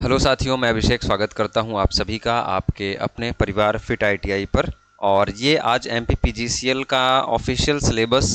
Hello साथियों, मैं अभिषेक स्वागत करता हूं आप सभी का आपके अपने परिवार फिट आईटीआई पर। और ये आज एमपीपीजीसीएल का ऑफिशियल सिलेबस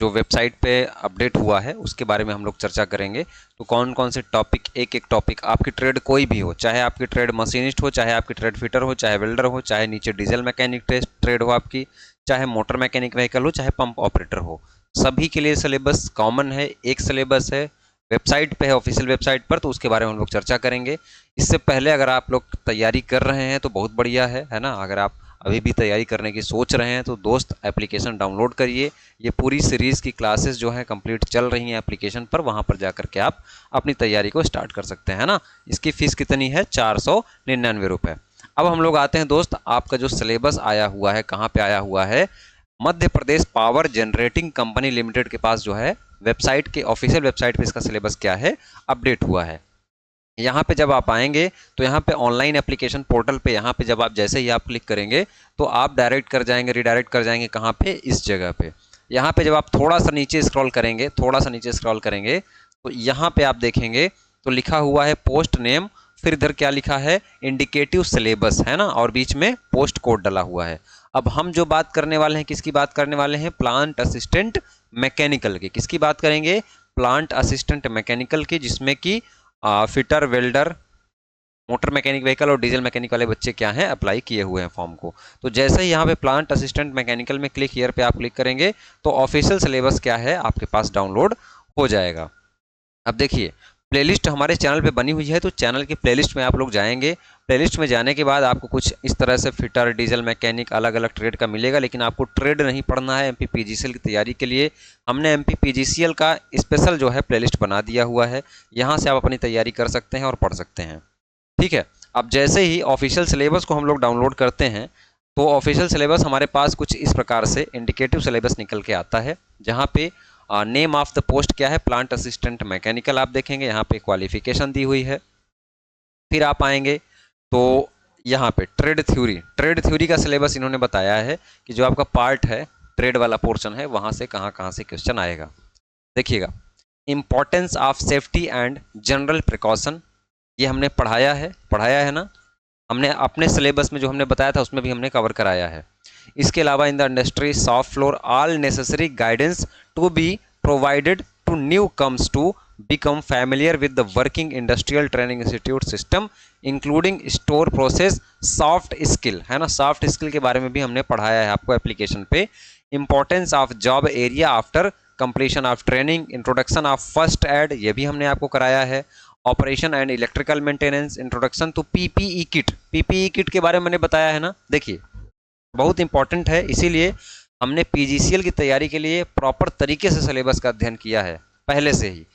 जो वेबसाइट पे अपडेट हुआ है उसके बारे में हम लोग चर्चा करेंगे। तो कौन कौन से टॉपिक, एक एक टॉपिक, आपकी ट्रेड कोई भी हो, चाहे आपकी ट्रेड मशीनिस्ट हो, चाहे आपकी ट्रेड फिटर हो, चाहे वेल्डर हो, चाहे नीचे डीजल मैकेनिक ट्रेड हो आपकी, चाहे मोटर मैकेनिक व्हीकल हो, चाहे पंप ऑपरेटर हो, सभी के लिए सिलेबस कॉमन है, एक सिलेबस है, वेबसाइट पे है, ऑफिशियल वेबसाइट पर। तो उसके बारे में हम लोग चर्चा करेंगे। इससे पहले अगर आप लोग तैयारी कर रहे हैं तो बहुत बढ़िया है ना। अगर आप अभी भी तैयारी करने की सोच रहे हैं तो दोस्त एप्लीकेशन डाउनलोड करिए। ये पूरी सीरीज़ की क्लासेस जो है कंप्लीट चल रही हैं एप्लीकेशन पर, वहाँ पर जाकर के आप अपनी तैयारी को स्टार्ट कर सकते हैं ना। इसकी फ़ीस कितनी है? 499 रुपये। अब हम लोग आते हैं दोस्त, आपका जो सिलेबस आया हुआ है कहाँ पे आया हुआ है? Madhya Pradesh power generating company limited के पास जो है वेबसाइट के ऑफिशियल वेबसाइट पे इसका सिलेबस क्या है, अपडेट हुआ है। यहाँ पे जब आप आएंगे तो यहाँ पे ऑनलाइन एप्लीकेशन पोर्टल पे, यहाँ पे जब आप जैसे ही आप क्लिक करेंगे तो आप डायरेक्ट कर जाएंगे, रिडायरेक्ट कर जाएंगे कहाँ पे? इस जगह पे। यहाँ पे जब आप थोड़ा सा नीचे स्क्रॉल करेंगे, तो यहाँ पे आप देखेंगे तो लिखा हुआ है पोस्ट नेम, फिर इधर क्या लिखा है? इंडिकेटिव सिलेबस, है ना, और बीच में पोस्ट कोड डला हुआ है। अब हम जो बात करने वाले हैं, किसकी बात करने वाले हैं? प्लांट असिस्टेंट मैकेनिकल की। किसकी बात करेंगे? प्लांट असिस्टेंट मैकेनिकल की, जिसमें कि fitter, welder, motor mechanic vehicle और डीजल मैकेनिक वाले बच्चे क्या हैं, अप्लाई किए हुए हैं फॉर्म को। तो जैसे ही यहाँ पे प्लांट असिस्टेंट मैकेनिकल में क्लिक हियर पे आप क्लिक करेंगे तो ऑफिशियल सिलेबस क्या है आपके पास डाउनलोड हो जाएगा। अब देखिए, प्लेलिस्ट हमारे चैनल पे बनी हुई है, तो चैनल की प्लेलिस्ट में आप लोग जाएंगे। प्लेलिस्ट में जाने के बाद आपको कुछ इस तरह से फिटर, डीजल मैकेनिक, अलग अलग ट्रेड का मिलेगा। लेकिन आपको ट्रेड नहीं पढ़ना है, एमपीपीजीसीएल की तैयारी के लिए हमने एमपीपीजीसीएल का स्पेशल जो है प्लेलिस्ट बना दिया हुआ है। यहाँ से आप अपनी तैयारी कर सकते हैं और पढ़ सकते हैं, ठीक है। अब जैसे ही ऑफिशियल सिलेबस को हम लोग डाउनलोड करते हैं तो ऑफिशियल सिलेबस हमारे पास कुछ इस प्रकार से इंडिकेटिव सिलेबस निकल के आता है, जहाँ पे नेम ऑफ द पोस्ट क्या है? Plant assistant mechanical. आप देखेंगे यहाँ पे क्वालिफिकेशन दी हुई है। फिर आप आएंगे तो यहाँ पे ट्रेड थ्योरी का सिलेबस इन्होंने बताया है कि जो आपका पार्ट है, ट्रेड वाला पोर्शन है, वहाँ से कहाँ से क्वेश्चन आएगा। देखिएगा, importance of safety and general precaution, ये हमने पढ़ाया है ना। हमने अपने सिलेबस में जो हमने बताया था उसमें भी हमने कवर कराया है। इसके अलावा in the industry shop floor all necessary guidance to be provided to new comes to become familiar with the working industrial training institute system including store process soft skill, है ना। सॉफ्ट स्किल के बारे में भी हमने पढ़ाया है आपको एप्लीकेशन पे। Importance of job area after completion of training, introduction of first aid, ये भी हमने आपको कराया है। Operation and electrical maintenance, introduction to PPE kit, PPE kit के बारे में मैंने बताया है ना। देखिए, बहुत इंपॉर्टेंट है, इसीलिए हमने पीजीसीएल की तैयारी के लिए प्रॉपर तरीके से सिलेबस का अध्ययन किया है पहले से ही।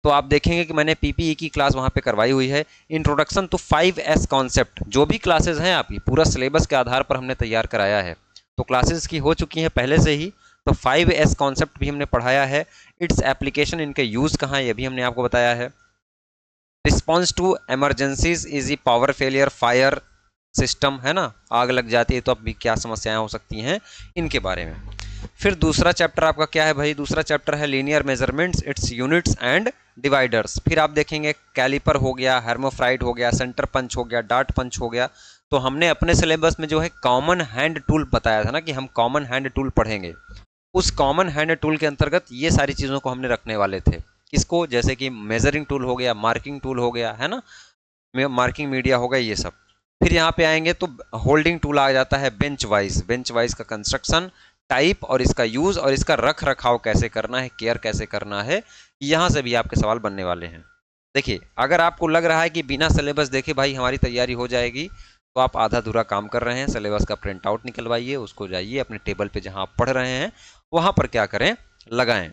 तो आप देखेंगे कि मैंने पीपीई की क्लास वहाँ पे करवाई हुई है। इंट्रोडक्शन टू 5S कॉन्सेप्ट, जो भी क्लासेस हैं आपकी पूरा सिलेबस के आधार पर हमने तैयार कराया है। तो क्लासेस की हो चुकी हैं पहले से ही। तो 5S कॉन्सेप्ट भी हमने पढ़ाया है। इट्स एप्लीकेशन, इनके यूज़ कहाँ है, ये भी हमने आपको बताया है। Response to emergencies is power failure, fire system, है ना, आग लग जाती है तो अब भी क्या समस्याएं हो सकती हैं, इनके बारे में। फिर दूसरा चैप्टर आपका क्या है भाई? दूसरा चैप्टर है linear measurements, it's units and dividers. फिर आप देखेंगे कैलिपर हो गया, हेर्मोफ्राइट हो गया, सेंटर पंच हो गया, डार्ट पंच हो गया। तो हमने अपने सिलेबस में जो है कॉमन हैंड टूल बताया था ना कि हम कॉमन हैंड टूल पढ़ेंगे। उस कॉमन हैंड टूल के अंतर्गत ये सारी चीज़ों को हमने रखने वाले थे। किसको? जैसे कि मेजरिंग टूल हो गया, मार्किंग टूल हो गया, है ना, मार्किंग मीडिया हो गया, ये सब। फिर यहाँ पे आएंगे तो होल्डिंग टूल आ जाता है, बेंच वाइज का कंस्ट्रक्शन, टाइप और इसका यूज और इसका रख रखाव कैसे करना है, केयर कैसे करना है, यहाँ से भी आपके सवाल बनने वाले हैं। देखिए, अगर आपको लग रहा है कि बिना सिलेबस देखे भाई हमारी तैयारी हो जाएगी तो आप आधा अधूरा काम कर रहे हैं। सिलेबस का प्रिंट आउट निकलवाइए, उसको जाइए अपने टेबल पे जहाँ आप पढ़ रहे हैं वहाँ पर क्या करें, लगाएं।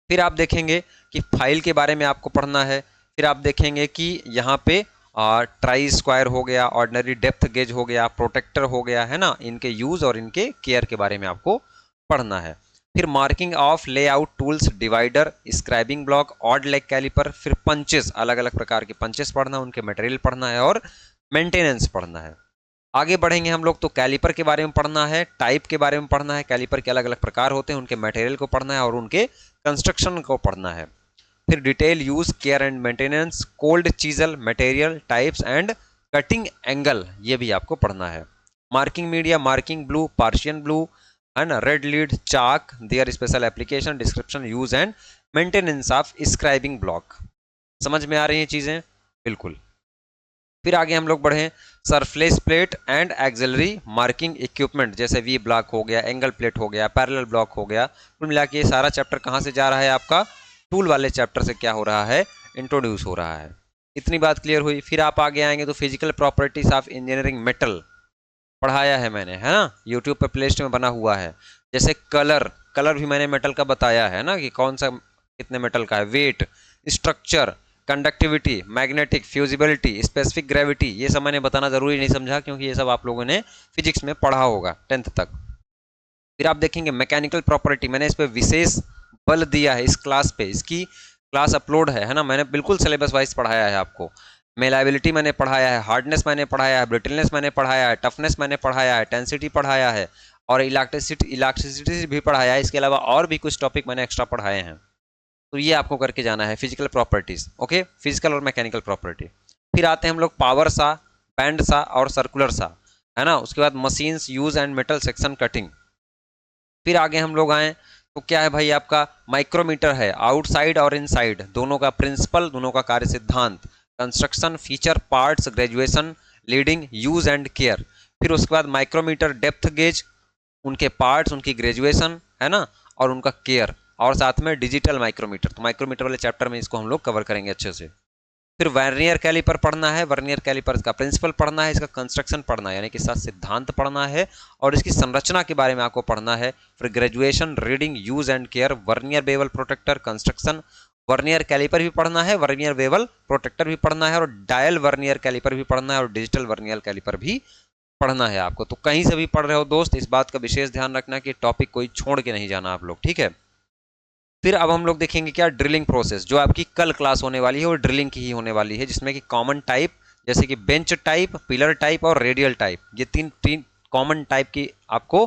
फिर आप देखेंगे कि फाइल के बारे में आपको पढ़ना है। फिर आप देखेंगे कि यहाँ पे ट्राई स्क्वायर हो गया, ऑर्डिनरी डेप्थ गेज हो गया, प्रोटेक्टर हो गया, है ना, इनके यूज़ और इनके केयर के बारे में आपको पढ़ना है। फिर marking of layout tools, divider, scribing block, odd leg caliper, फिर पंचेस, अलग अलग प्रकार के पंचेस पढ़ना, उनके मटेरियल पढ़ना है और मेंटेनेंस पढ़ना है। आगे बढ़ेंगे हम लोग तो कैलिपर के बारे में पढ़ना है, टाइप के बारे में पढ़ना है, कैलिपर के अलग अलग प्रकार होते हैं, उनके मटेरियल को पढ़ना है और उनके कंस्ट्रक्शन को पढ़ना है। फिर detail use, care and maintenance, cold chisel, material types and cutting angle, ये भी आपको पढ़ना है। Marking media, marking blue, Prussian blue and red lead, chalk, their special application, description, use and maintenance of scribing block. समझ में आ रही हैं चीजें? बिल्कुल। फिर आगे हम लोग बढ़े, surface plate and axillary marking equipment, जैसे वी ब्लॉक हो गया, एंगल प्लेट हो गया, पैरेलल ब्लॉक हो गया। कुल मिला के ये सारा चैप्टर कहाँ से जा रहा है आपका? टूल वाले चैप्टर से क्या हो रहा है? इंट्रोड्यूस हो रहा है। इतनी बात क्लियर हुई। फिर आप आगे आएंगे तो physical properties of engineering metal पढ़ाया है मैंने, है ना, यूट्यूब पे प्लेलिस्ट में बना हुआ है। जैसे कलर, कलर भी मैंने मेटल का बताया है ना, कि कौन सा कितने मेटल का है, weight, structure, conductivity, magnetic, fusibility, specific gravity, ये सब मैंने बताना जरूरी नहीं समझा, क्योंकि ये सब आप लोगों ने फिजिक्स में पढ़ा होगा 10th तक। फिर आप देखेंगे मैकेनिकल प्रॉपर्टी, मैंने इस पर विशेष बल दिया है इस क्लास पे, इसकी क्लास अपलोड है ना, मैंने बिल्कुल सिलेबस वाइज पढ़ाया है आपको। मेलाबिलिटी मैंने पढ़ाया है, हार्डनेस मैंने पढ़ाया है, ब्रिटलनेस मैंने पढ़ाया है, टफनेस मैंने पढ़ाया है, टेंसिटी पढ़ाया है, और इलेक्ट्रिसिटी भी पढ़ाया है। इसके अलावा और भी कुछ टॉपिक मैंने एक्स्ट्रा पढ़ाए हैं। तो ये आपको करके जाना है, फिजिकल प्रॉपर्टीज। ओके, फिजिकल और मैकेनिकल प्रॉपर्टी। फिर आते हैं हम लोग पावर सा, बैंड सा और सर्कुलर सा, है ना। उसके बाद machines use and metal section cutting. फिर आगे हम लोग आए तो क्या है भाई, आपका माइक्रोमीटर है, आउटसाइड और इनसाइड दोनों का प्रिंसिपल, दोनों का कार्य सिद्धांत, construction, feature, parts, graduation, leading, use and care. फिर उसके बाद माइक्रोमीटर, डेप्थ गेज, उनके पार्ट्स, उनकी ग्रेजुएशन, है ना, और उनका केयर, और साथ में डिजिटल माइक्रोमीटर। तो माइक्रोमीटर वाले चैप्टर में इसको हम लोग कवर करेंगे अच्छे से। फिर वर्नियर कैलिपर पढ़ना है, वर्नियर कैलिपर का प्रिंसिपल पढ़ना है, इसका कंस्ट्रक्शन पढ़ना है, यानी कि इसका सिद्धांत पढ़ना है, और इसकी संरचना के बारे में आपको पढ़ना है। फिर graduation, reading, use and care, vernier bevel protractor, construction, vernier caliper भी पढ़ना है, वर्नियर बेवल प्रोटेक्टर भी पढ़ना है, और डायल वर्नियर कैलिपर भी पढ़ना है, और डिजिटल वर्नियर कैलिपर भी पढ़ना है आपको। तो कहीं से भी पढ़ रहे हो दोस्त, इस बात का विशेष ध्यान रखना कि टॉपिक कोई छोड़ के नहीं जाना आप लोग, ठीक है। फिर अब हम लोग देखेंगे क्या, ड्रिलिंग प्रोसेस, जो आपकी कल क्लास होने वाली है वो ड्रिलिंग की ही होने वाली है, जिसमें कि कॉमन टाइप, जैसे कि बेंच टाइप, पिलर टाइप और रेडियल टाइप, ये तीन कॉमन टाइप की आपको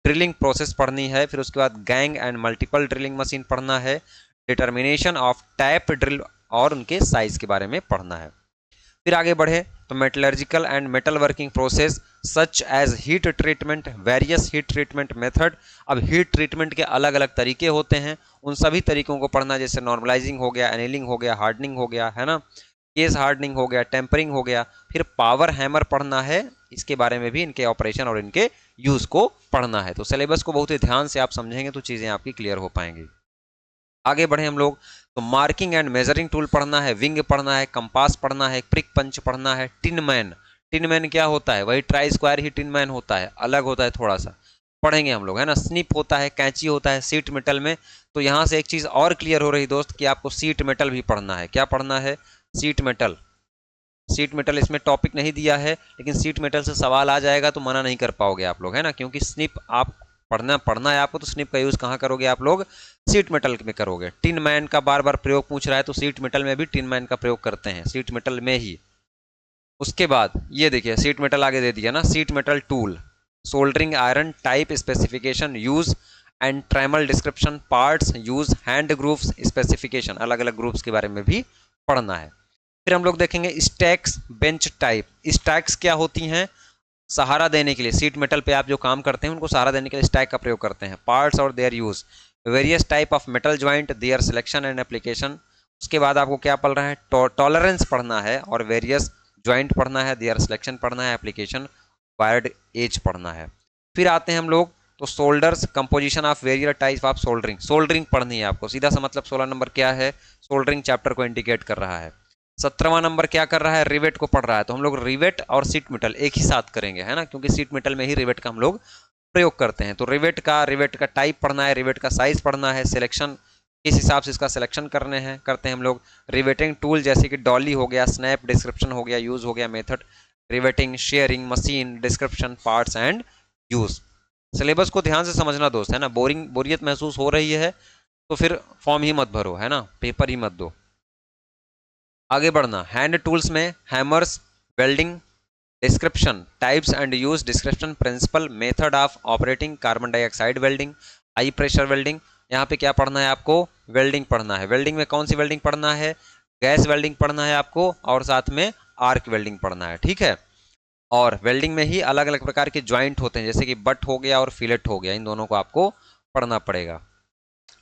ड्रिलिंग प्रोसेस पढ़नी है। फिर उसके बाद gang and multiple drilling machine पढ़ना है, डिटर्मिनेशन ऑफ टैप ड्रिल और उनके साइज के बारे में पढ़ना है। फिर आगे बढ़े तो metallurgical and metal working process such as heat treatment, various heat treatment method. अब हीट ट्रीटमेंट के अलग अलग तरीके होते हैं, उन सभी तरीकों को पढ़ना, जैसे नॉर्मलाइजिंग हो गया, एनीलिंग हो गया, हार्डनिंग हो गया, है ना, केस हार्डनिंग हो गया, टेम्परिंग हो गया। फिर पावर हैमर पढ़ना है, इसके बारे में भी, इनके ऑपरेशन और इनके यूज को पढ़ना है। तो सिलेबस को बहुत ही ध्यान से आप समझेंगे तो चीजें आपकी क्लियर हो पाएंगी। आगे बढ़े हम लोग तो मार्किंग एंड मेजरिंग टूल पढ़ना है, विंग पढ़ना है, कंपास पढ़ना है, प्रिक पंच पढ़ना है, टिन मैन। टिन मैन क्या होता है, वही ट्राई स्क्वायर ही टिन मैन होता है, अलग होता है थोड़ा सा, पढ़ेंगे हम लोग, है ना। स्निप होता है, कैंची होता है, सीट मेटल में। तो यहाँ से एक चीज और क्लियर हो रही दोस्त कि आपको सीट मेटल भी पढ़ना है। क्या पढ़ना है? Seat metal. सीट मेटल इसमें टॉपिक नहीं दिया है, लेकिन सीट मेटल से सवाल आ जाएगा तो मना नहीं कर पाओगे आप लोग, है ना, क्योंकि स्निप आप पढ़ना है आपको, तो स्निप का यूज कहाँ करोगे आप लोग? सीट मेटल में करोगे। टिन मैन का बार बार प्रयोग पूछ रहा है, तो सीट मेटल में भी टिन मैन का प्रयोग करते हैं, सीट मेटल में ही। उसके बाद ये देखिए सीट मेटल आगे दे दिया ना, sheet metal tool, soldering iron, type, specification, use and trammel description, parts, use, hand groups, specification, अलग अलग ग्रुप्स के बारे में भी पढ़ना है। फिर हम लोग देखेंगे स्टैक्स, बेंच टाइप। स्टैक्स क्या होती हैं? सहारा देने के लिए, सीट मेटल पे आप जो काम करते हैं उनको सहारा देने के लिए स्टैक का प्रयोग करते हैं। पार्ट्स और their use, various type of metal joint, their selection and application. उसके बाद आपको क्या पढ़ रहा है? टॉलरेंस पढ़ना है, और वेरियस ज्वाइंट पढ़ना है, देयर सिलेक्शन पढ़ना है, एप्लीकेशन, वायर्ड एज पढ़ना है। फिर आते हैं हम लोग तो shoulders, composition of various type of soldering. Soldering पढ़नी है आपको, सीधा सा मतलब 16 नंबर क्या है? सोल्डरिंग चैप्टर को इंडिकेट कर रहा है। 17वां नंबर क्या कर रहा है? रिवेट को पढ़ रहा है। तो हम लोग रिवेट और सीट मेटल एक ही साथ करेंगे, है ना, क्योंकि सीट मेटल में ही रिवेट का हम लोग प्रयोग करते हैं। तो रिवेट का टाइप पढ़ना है, रिवेट का साइज पढ़ना है, सिलेक्शन किस हिसाब से इसका सिलेक्शन करते हैं हम लोग। रिवेटिंग टूल जैसे कि डॉली हो गया, स्नैप, डिस्क्रिप्शन हो गया, यूज हो गया, method, riveting, sharing, machine, description, parts and use. Syllabus को ध्यान से समझना दोस्त, है ना। बोरियत महसूस हो रही है तो फिर फॉर्म ही मत भरो, है ना, पेपर ही मत दो। आगे बढ़ना, हैंड टूल्स में hammers, welding, description, types and use, description, principle, method of operating, carbon dioxide welding, high pressure welding, यहाँ पे क्या पढ़ना है आपको, वेल्डिंग पढ़ना है। वेल्डिंग में कौन सी वेल्डिंग पढ़ना है, गैस वेल्डिंग पढ़ना है आपको, और साथ में आर्क वेल्डिंग पढ़ना है, ठीक है। और वेल्डिंग में ही अलग अलग प्रकार के ज्वाइंट होते हैं, जैसे कि बट हो गया और फिलेट हो गया, इन दोनों को आपको पढ़ना पड़ेगा।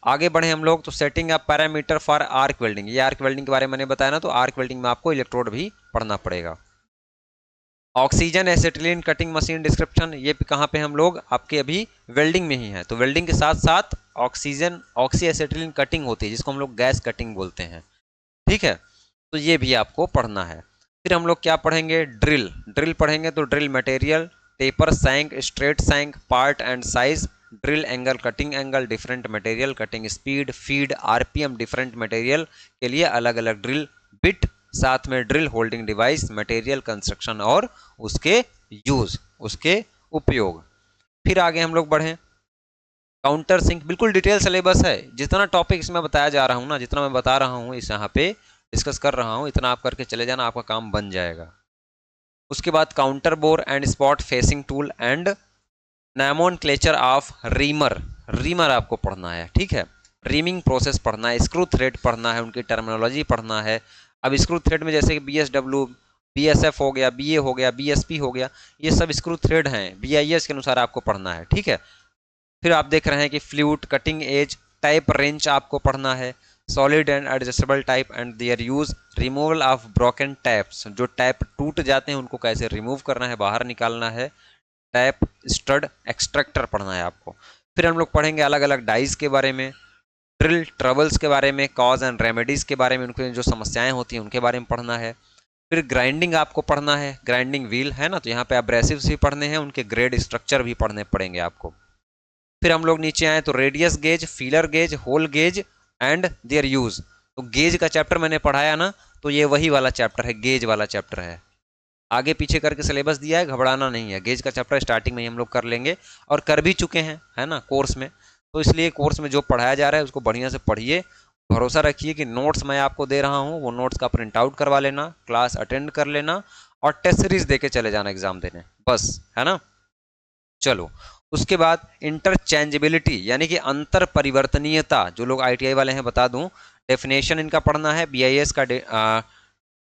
आगे बढ़े हम लोग तो setting up parameter for arc welding, ये आर्क वेल्डिंग के बारे में मैंने बताया ना, तो आर्क वेल्डिंग में आपको इलेक्ट्रोड भी पढ़ना पड़ेगा। Oxygen acetylene cutting machine description, ये कहाँ पे हम लोग आपके अभी वेल्डिंग में ही है, तो वेल्डिंग के साथ साथ ऑक्सी एसिटिलीन कटिंग होती है, जिसको हम लोग गैस कटिंग बोलते हैं, ठीक है। तो ये भी आपको पढ़ना है। फिर हम लोग क्या पढ़ेंगे, ड्रिल। ड्रिल पढ़ेंगे तो drill material, taper shank, straight shank, part and size, drill angle, cutting angle, different material, cutting speed, feed, RPM, different material के लिए अलग अलग ड्रिल बिट, साथ में drill holding device, material construction और उसके यूज, उसके उपयोग। फिर आगे हम लोग बढ़ें, काउंटर सिंक, बिल्कुल डिटेल सिलेबस है, जितना टॉपिक इसमें बताया जा रहा हूँ ना, जितना मैं बता रहा हूँ इस यहाँ पे डिस्कस कर रहा हूँ, इतना आप करके चले जाना, आपका काम बन जाएगा। उसके बाद counter bore and spot facing tool and nomenclature of reamer, reamer आपको पढ़ना है, ठीक है। रीमिंग प्रोसेस पढ़ना है, स्क्रू थ्रेड पढ़ना है, उनकी टर्मिनोलॉजी पढ़ना है। अब स्क्रू थ्रेड में जैसे कि BSW, BSF हो गया, BA हो गया, BSP हो गया, ये सब स्क्रू थ्रेड हैं, BIS के अनुसार आपको पढ़ना है, ठीक है। फिर आप देख रहे हैं कि flute, cutting edge, type wrench आपको पढ़ना है, solid and adjustable type and their use, removal of broken taps, जो टैप टूट जाते हैं उनको कैसे रिमूव करना है, बाहर निकालना है, टैप स्टड एक्सट्रैक्टर पढ़ना है आपको। फिर हम लोग पढ़ेंगे अलग अलग डाइज के बारे में, ड्रिल ट्रबल्स के बारे में, कॉज एंड रेमेडीज के बारे में, उनकी जो समस्याएं होती हैं उनके बारे में पढ़ना है। फिर ग्राइंडिंग आपको पढ़ना है, ग्राइंडिंग व्हील है ना, तो यहाँ पे एब्रेसिव्स भी पढ़ने हैं, उनके ग्रेड स्ट्रक्चर भी पढ़ने पड़ेंगे आपको। फिर हम लोग नीचे आए तो radius gauge, feeler gauge, hole gauge and their use, तो गेज का चैप्टर मैंने पढ़ाया ना, तो ये वही वाला चैप्टर है, गेज वाला चैप्टर है। आगे पीछे करके सिलेबस दिया है, घबराना नहीं है, गेज का चैप्टर स्टार्टिंग में ही हम लोग कर लेंगे और कर भी चुके हैं, है ना, कोर्स में। तो इसलिए कोर्स में जो पढ़ाया जा रहा है उसको बढ़िया से पढ़िए, भरोसा रखिए कि नोट्स मैं आपको दे रहा हूँ, वो नोट्स का प्रिंट आउट करवा लेना, क्लास अटेंड कर लेना और टेस्ट सीरीज दे के चले जाना एग्जाम देने, बस, है ना। चलो, उसके बाद इंटरचेंजेबिलिटी यानी कि अंतर परिवर्तनीयता, जो लोग ITI वाले हैं बता दूं, डेफिनेशन इनका पढ़ना है, BIS का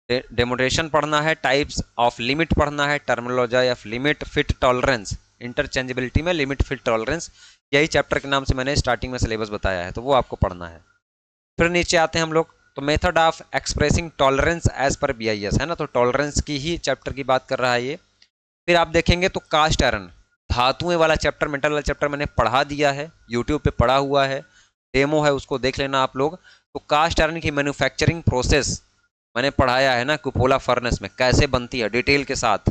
डेमोन्स्ट्रेशन पढ़ना है, टाइप्स ऑफ लिमिट पढ़ना है, terminology of limit, fit tolerance, interchangeability में लिमिट फिट टॉलरेंस, यही चैप्टर के नाम से मैंने स्टार्टिंग में सिलेबस बताया है, तो वो आपको पढ़ना है। फिर नीचे आते हैं हम लोग तो method of expressing tolerance as पर BIS, है ना, तो टॉलरेंस की ही चैप्टर की बात कर रहा है ये। फिर आप देखेंगे तो कास्ट आयरन, धातुएं वाला चैप्टर, मेटल वाला चैप्टर मैंने पढ़ा दिया है, यूट्यूब पे पढ़ा हुआ है, डेमो है, उसको देख लेना आप लोग। तो कास्ट आयरन की मैन्युफैक्चरिंग प्रोसेस मैंने पढ़ाया है ना, कुपोला फर्नेस में कैसे बनती है डिटेल के साथ,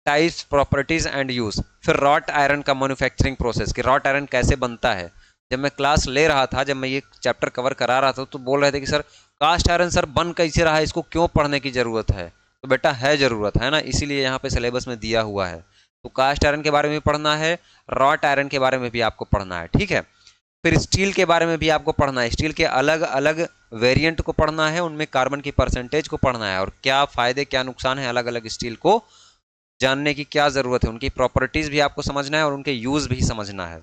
टाइप्स, प्रॉपर्टीज एंड यूज। फिर रॉट आयरन का मैन्युफैक्चरिंग प्रोसेस कि रॉट आयरन कैसे बनता है, जब मैं क्लास ले रहा था, जब मैं ये चैप्टर कवर करा रहा था, तो बोल रहे थे कि सर कास्ट आयरन सर बन कैसे रहा है, इसको क्यों पढ़ने की जरूरत है, तो बेटा है जरूरत, है ना, इसीलिए यहाँ पे सिलेबस में दिया हुआ है। तो कास्ट आयरन के बारे में पढ़ना है, रॉट आयरन के बारे में भी आपको पढ़ना है, ठीक है। फिर स्टील के बारे में भी आपको पढ़ना है, स्टील के अलग अलग वेरिएंट को पढ़ना है, उनमें कार्बन की परसेंटेज को पढ़ना है, और क्या फायदे क्या नुकसान है अलग अलग स्टील को जानने की क्या जरूरत है, उनकी प्रॉपर्टीज भी आपको समझना है और उनके यूज भी समझना है।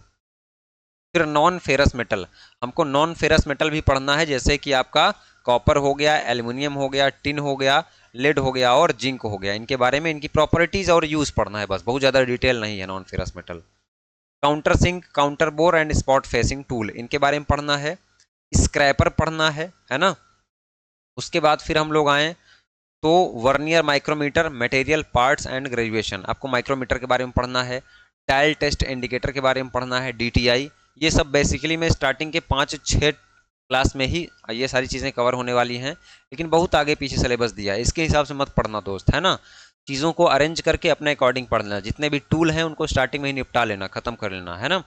फिर नॉन फेरस मेटल, हमको नॉन फेरस मेटल भी पढ़ना है, जैसे कि आपका कॉपर हो गया, एल्युमिनियम हो गया, टिन हो गया, लेड हो गया और जिंक हो गया, इनके बारे में, इनकी प्रॉपर्टीज और यूज पढ़ना है, बस, बहुत ज्यादा डिटेल नहीं है non ferrous metal. Counter sink, counter bore and spot facing tool, इनके बारे में पढ़ना है। स्क्रैपर पढ़ना है ना। उसके बाद फिर हम लोग आए तो vernier micrometer, material parts and graduation, आपको माइक्रोमीटर के बारे में पढ़ना है, डायल टेस्ट इंडिकेटर के बारे में पढ़ना है, DTI, ये सब बेसिकली में स्टार्टिंग के 5-6 क्लास में ही ये सारी चीज़ें कवर होने वाली हैं, लेकिन बहुत आगे पीछे सिलेबस दिया है, इसके हिसाब से मत पढ़ना दोस्त, है ना। चीज़ों को अरेंज करके अपने अकॉर्डिंग पढ़ लेना, जितने भी टूल हैं उनको स्टार्टिंग में ही निपटा लेना, खत्म कर लेना, है ना।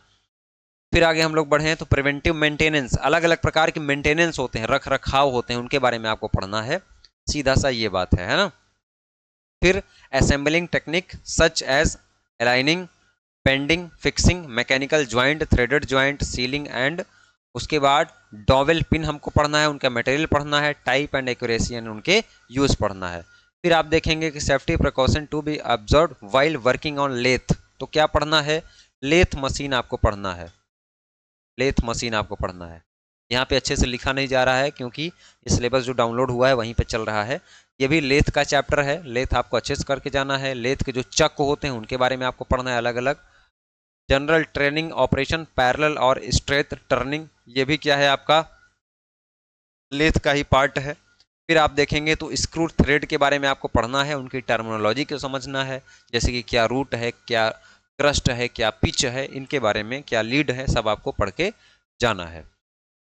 फिर आगे हम लोग बढ़े तो प्रिवेंटिव मेंटेनेंस, अलग अलग प्रकार के मेंटेनेंस होते हैं, रख रखाव होते हैं, उनके बारे में आपको पढ़ना है, सीधा सा ये बात है ना। फिर assembling technique such as aligning, bending, fixing, mechanical joint, threaded joint, sealing and, उसके बाद डॉवेल पिन हमको पढ़ना है, उनका मटेरियल पढ़ना है, टाइप एंड एक्यूरेसी एंड उनके यूज पढ़ना है। फिर आप देखेंगे कि safety precaution to be observed while working on lathe, तो क्या पढ़ना है, लेथ मशीन आपको पढ़ना है। लेथ मशीन आपको पढ़ना है। यहाँ पे अच्छे से लिखा नहीं जा रहा है क्योंकि ये सिलेबस जो डाउनलोड हुआ है वहीं पे चल रहा है। ये भी लेथ का चैप्टर है, लेथ आपको अच्छे से करके जाना है। लेथ के जो चक होते हैं उनके बारे में आपको पढ़ना है अलग अलग। जनरल ट्रेनिंग ऑपरेशन, पैरेलल और स्ट्रेट टर्निंग, ये भी क्या है आपका लेथ का ही पार्ट है। फिर आप देखेंगे तो स्क्रू थ्रेड के बारे में आपको पढ़ना है, उनकी टर्मिनोलॉजी को समझना है, जैसे कि क्या रूट है, क्या क्रस्ट है, क्या पिच है, इनके बारे में क्या लीड है, सब आपको पढ़ के जाना है।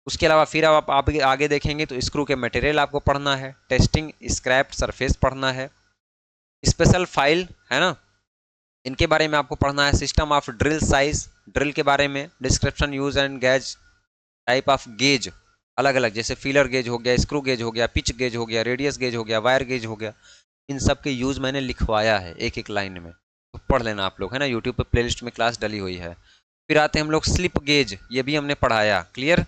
उसके अलावा फिर आप आगे देखेंगे तो स्क्रू के मटेरियल आपको पढ़ना है, टेस्टिंग, स्क्रैप्ड सरफेस पढ़ना है, स्पेशल फाइल है ना, इनके बारे में आपको पढ़ना है। System of drill size, drill के बारे में, description use and gauge, type of gauge अलग अलग, जैसे फीलर गेज हो गया, स्क्रू गेज हो गया, पिच गेज हो गया, रेडियस गेज हो गया, वायर गेज हो गया, इन सब के यूज मैंने लिखवाया है एक एक लाइन में, तो पढ़ लेना आप लोग, है ना, यूट्यूब पे प्लेलिस्ट में क्लास डली हुई है। फिर आते हैं हम लोग स्लिप गेज, ये भी हमने पढ़ाया, क्लियर।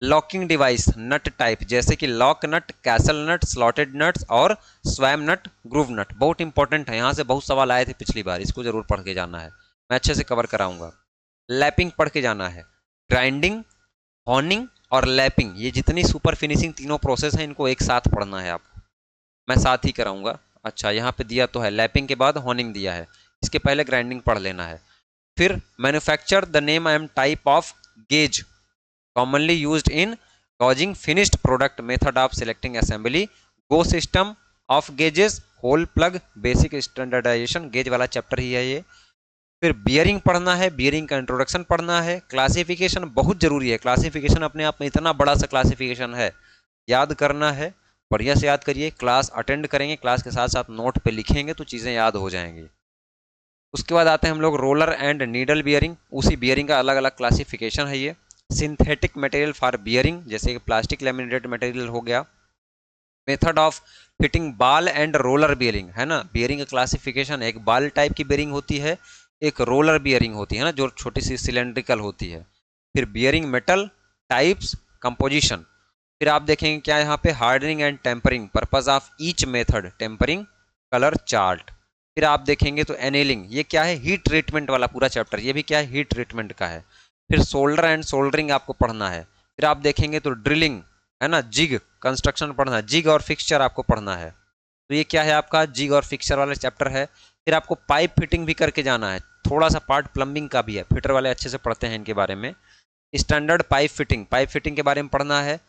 लॉकिंग डिवाइस, नट टाइप, जैसे कि लॉक नट, कैसल नट, स्लॉटेड नट्स और स्वैम नट, ग्रूव नट, बहुत इंपॉर्टेंट है, यहाँ से बहुत सवाल आए थे पिछली बार, इसको जरूर पढ़ के जाना है, मैं अच्छे से कवर कराऊंगा। लैपिंग पढ़ के जाना है, ग्राइंडिंग, हॉर्निंग और लैपिंग, ये जितनी सुपर फिनिशिंग तीनों प्रोसेस हैं इनको एक साथ पढ़ना है आपको, मैं साथ ही कराऊंगा। अच्छा यहाँ पे दिया तो है लैपिंग के बाद हॉर्निंग दिया है, इसके पहले ग्राइंडिंग पढ़ लेना है। फिर manufacture the name and type of gauge commonly used in gauging finished product, method of selecting assembly, go system of gauges, hole plug, basic standardization, gauge वाला चैप्टर ही है ये। फिर बियरिंग पढ़ना है, बियरिंग का इंट्रोडक्शन पढ़ना है। क्लासिफिकेशन बहुत जरूरी है, क्लासिफिकेशन अपने आप में इतना बड़ा सा क्लासिफिकेशन है, याद करना है, बढ़िया से याद करिए, क्लास अटेंड करेंगे, क्लास के साथ साथ नोट पे लिखेंगे तो चीज़ें याद हो जाएंगी। उसके बाद आते हैं हम लोग रोलर एंड नीडल बियरिंग, उसी बियरिंग का अलग अलग क्लासिफिकेशन है ये। सिंथेटिक मटेरियल फॉर बियरिंग, जैसे कि प्लास्टिक लैमिनेटेड मटेरियल हो गया। मेथड ऑफ फिटिंग बाल एंड रोलर बियरिंग, है ना, बियरिंग का क्लासिफिकेशन, एक बाल टाइप की बियरिंग होती है, एक रोलर बियरिंग होती है ना, जो छोटी सी सिलेंड्रिकल होती है। फिर बियरिंग मेटल टाइप्स, कंपोजिशन। फिर आप देखेंगे क्या यहाँ पे hardening and tempering, purpose of each method, tempering, colour chart. फिर आप देखेंगे तो एनेलिंग, ये क्या है, हीट ट्रीटमेंट वाला पूरा चैप्टर, ये भी क्या है, हीट ट्रीटमेंट का है। फिर सोल्डर एंड सोल्डरिंग आपको पढ़ना है। फिर आप देखेंगे तो ड्रिलिंग, है ना, जिग कंस्ट्रक्शन पढ़ना है, जिग और फिक्सचर आपको पढ़ना है, तो ये क्या है आपका जिग और फिक्सचर वाला चैप्टर है। फिर आपको पाइप फिटिंग भी करके जाना है, थोड़ा सा पार्ट प्लम्बिंग का भी है, फिटर वाले अच्छे से पढ़ते हैं इनके बारे में। Standard pipe fitting, pipe fitting के बारे में पढ़ना है।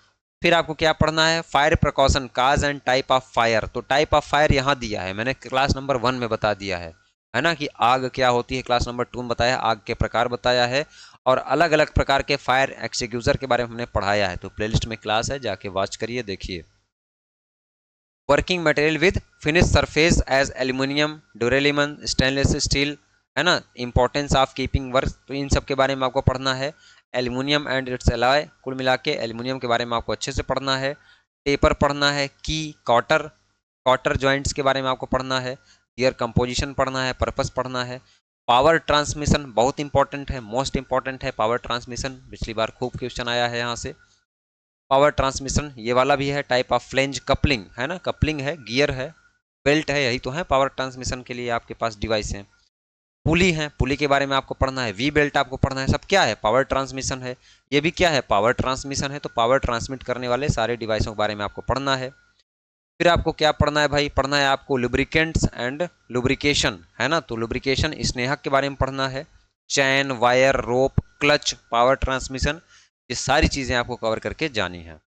फिर आपको क्या पढ़ना है, fire precaution, cause and type of fire, तो टाइप ऑफ फायर यहाँ दिया है, मैंने क्लास नंबर 1 में बता दिया है ना, कि आग क्या होती है, क्लास नंबर 2 में बताया, आग के प्रकार बताया है, और अलग अलग प्रकार के फायर एक्सटिंग्विशर के बारे में हमने पढ़ाया है, तो प्लेलिस्ट में क्लास है, जाके वॉच करिए, देखिए। Working material with finish surface as aluminium, duralumin, stainless steel, है ना, इंपॉर्टेंस ऑफ कीपिंग वर्क, तो इन सब के बारे में आपको पढ़ना है। एल्यूमिनियम एंड इट्स एलॉय, कुल मिला के एल्यूमिनियम के बारे में आपको अच्छे से पढ़ना है। टेपर पढ़ना है, की, कॉटर, कॉटर जॉइंट्स के बारे में आपको पढ़ना है। गियर कंपोजिशन पढ़ना है, पर्पस पढ़ना है। पावर ट्रांसमिशन बहुत इंपॉर्टेंट है, मोस्ट इंपॉर्टेंट है पावर ट्रांसमिशन, पिछली बार खूब क्वेश्चन आया है यहाँ से। पावर ट्रांसमिशन ये वाला भी है, टाइप ऑफ फ्लेंज, कपलिंग है ना, कपलिंग है, गियर है, बेल्ट है, यही तो है पावर ट्रांसमिशन के लिए आपके पास डिवाइस है। पुली है, पुली के बारे में आपको पढ़ना है, वी बेल्ट आपको पढ़ना है, सब क्या है, पावर ट्रांसमिशन है, ये भी क्या है, पावर ट्रांसमिशन है, तो पावर ट्रांसमिट करने वाले सारे डिवाइसों के बारे में आपको पढ़ना है। फिर आपको क्या पढ़ना है भाई, पढ़ना है आपको लुब्रिकेंट्स एंड लुब्रिकेशन, है ना, तो लुब्रिकेशन स्नेहक के बारे में पढ़ना है। चैन, वायर, रोप, क्लच, पावर ट्रांसमिशन, ये सारी चीज़ें आपको कवर करके जानी है।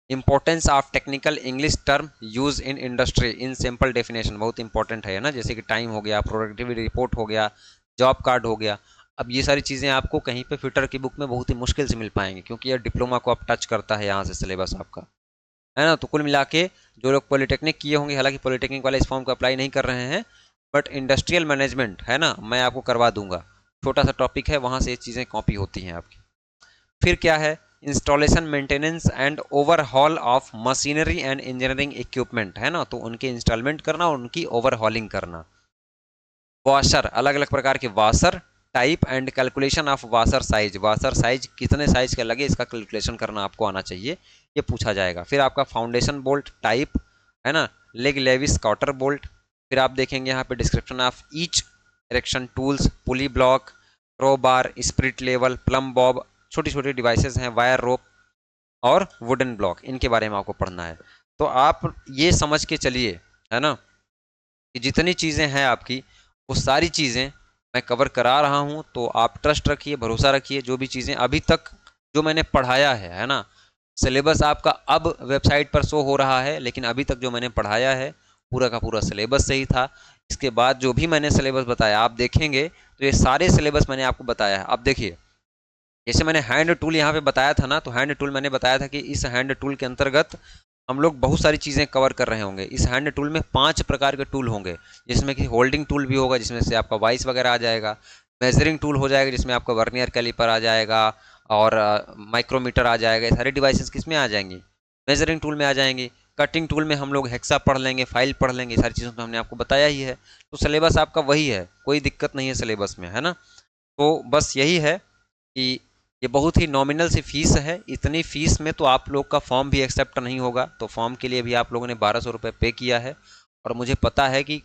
Importance of technical English term use in industry in simple definition, बहुत इंपॉर्टेंट है ना, जैसे कि टाइम हो गया, प्रोडक्टिविटी रिपोर्ट हो गया, जॉब कार्ड हो गया। अब ये सारी चीज़ें आपको कहीं पे फिटर की बुक में बहुत ही मुश्किल से मिल पाएंगी, क्योंकि यह डिप्लोमा को आप टच करता है यहाँ से सिलेबस आपका, है ना। तो कुल मिला के जो लोग पॉलिटेक्निक किए होंगे, हालांकि पॉलिटेक्निक वाले इस फॉर्म को अप्लाई नहीं कर रहे हैं, बट इंडस्ट्रियल मैनेजमेंट, है ना, मैं आपको करवा दूंगा, छोटा सा टॉपिक है, वहाँ से ये चीज़ें कॉपी होती हैं आपकी। फिर क्या है, installation, maintenance and overhaul of machinery and engineering equipment, है ना, तो उनके इंस्टॉलमेंट करना और उनकी ओवरहॉलिंग करना। वॉशर, अलग अलग प्रकार के washer, type and calculation of washer size, washer size कितने साइज का लगे इसका कैलकुलेशन करना आपको आना चाहिए, ये पूछा जाएगा। फिर आपका फाउंडेशन बोल्ट टाइप, है ना, लेग लेविस कॉटर बोल्ट। फिर आप देखेंगे यहाँ पे description of each erection tools, pulley block, crow bar, spirit level, plum Bob, छोटी छोटी डिवाइसेस हैं, वायर रोप और वुडन ब्लॉक, इनके बारे में आपको पढ़ना है। तो आप ये समझ के चलिए, है ना, कि जितनी चीज़ें हैं आपकी वो सारी चीज़ें मैं कवर करा रहा हूँ। तो आप ट्रस्ट रखिए, भरोसा रखिए, जो भी चीज़ें अभी तक जो मैंने पढ़ाया है ना, सिलेबस आपका अब वेबसाइट पर शो हो रहा है, लेकिन अभी तक जो मैंने पढ़ाया है पूरा का पूरा सिलेबस सही था। इसके बाद जो भी मैंने सिलेबस बताया आप देखेंगे तो ये सारे सिलेबस मैंने आपको बताया है। अब देखिए, जैसे मैंने हैंड टूल यहाँ पे बताया था ना, तो हैंड टूल मैंने बताया था कि इस हैंड टूल के अंतर्गत हम लोग बहुत सारी चीज़ें कवर कर रहे होंगे। इस हैंड टूल में 5 प्रकार के टूल होंगे, जिसमें कि होल्डिंग टूल भी होगा, जिसमें से आपका वाइस वगैरह आ जाएगा। मेजरिंग टूल हो जाएगा, जिसमें आपका वर्नियर कैलिपर आ जाएगा और माइक्रोमीटर आ जाएगा। ये सारे डिवाइसेस किस में आ जाएंगी, मेजरिंग टूल में आ जाएंगी। कटिंग टूल में हम लोग हेक्सा पढ़ लेंगे, फाइल पढ़ लेंगे, सारी चीज़ों तो हमने आपको बताया ही है। तो सिलेबस आपका वही है, कोई दिक्कत नहीं है सिलेबस में, है ना। तो बस यही है कि ये बहुत ही नॉमिनल सी फीस है। इतनी फीस में तो आप लोग का फॉर्म भी एक्सेप्ट नहीं होगा। तो फॉर्म के लिए भी आप लोगों ने 1200 रुपये पे किया है, और मुझे पता है कि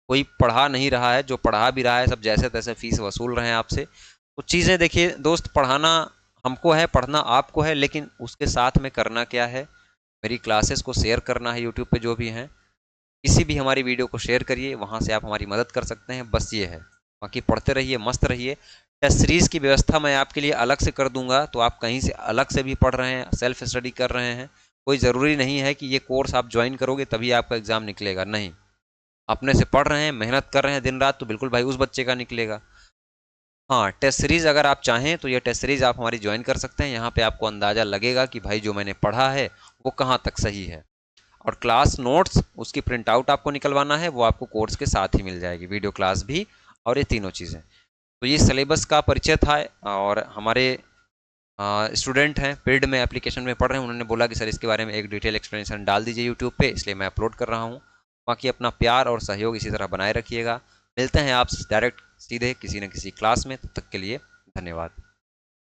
कोई पढ़ा नहीं रहा है, जो पढ़ा भी रहा है सब जैसे तैसे फीस वसूल रहे हैं आपसे। तो चीज़ें देखिए दोस्त, पढ़ाना हमको है, पढ़ना आपको है, लेकिन उसके साथ में करना क्या है, मेरी क्लासेस को शेयर करना है। यूट्यूब पे जो भी हैं, किसी भी हमारी वीडियो को शेयर करिए, वहाँ से आप हमारी मदद कर सकते हैं। बस ये है, बाकी पढ़ते रहिए, मस्त रहिए। टेस्ट सीरीज़ की व्यवस्था मैं आपके लिए अलग से कर दूंगा, तो आप कहीं से अलग से भी पढ़ रहे हैं, सेल्फ स्टडी कर रहे हैं, कोई ज़रूरी नहीं है कि ये कोर्स आप ज्वाइन करोगे तभी आपका एग्ज़ाम निकलेगा। नहीं, अपने से पढ़ रहे हैं, मेहनत कर रहे हैं दिन रात, तो बिल्कुल भाई उस बच्चे का निकलेगा। हाँ, टेस्ट सीरीज़ अगर आप चाहें तो ये टेस्ट सीरीज़ आप हमारी ज्वाइन कर सकते हैं। यहाँ पे आपको अंदाज़ा लगेगा कि भाई जो मैंने पढ़ा है वो कहाँ तक सही है। और क्लास नोट्स, उसकी प्रिंट आउट आपको निकलवाना है, वो आपको कोर्स के साथ ही मिल जाएगी, वीडियो क्लास भी और ये तीनों चीज़ें। तो ये सिलेबस का परिचय था। और हमारे स्टूडेंट हैं, पेड में एप्लीकेशन में पढ़ रहे हैं, उन्होंने बोला कि सर इसके बारे में एक डिटेल एक्सप्लेनेशन डाल दीजिए यूट्यूब पे, इसलिए मैं अपलोड कर रहा हूँ। बाकी अपना प्यार और सहयोग इसी तरह बनाए रखिएगा। मिलते हैं आप डायरेक्ट सीधे किसी न किसी क्लास में, तब तक के लिए धन्यवाद।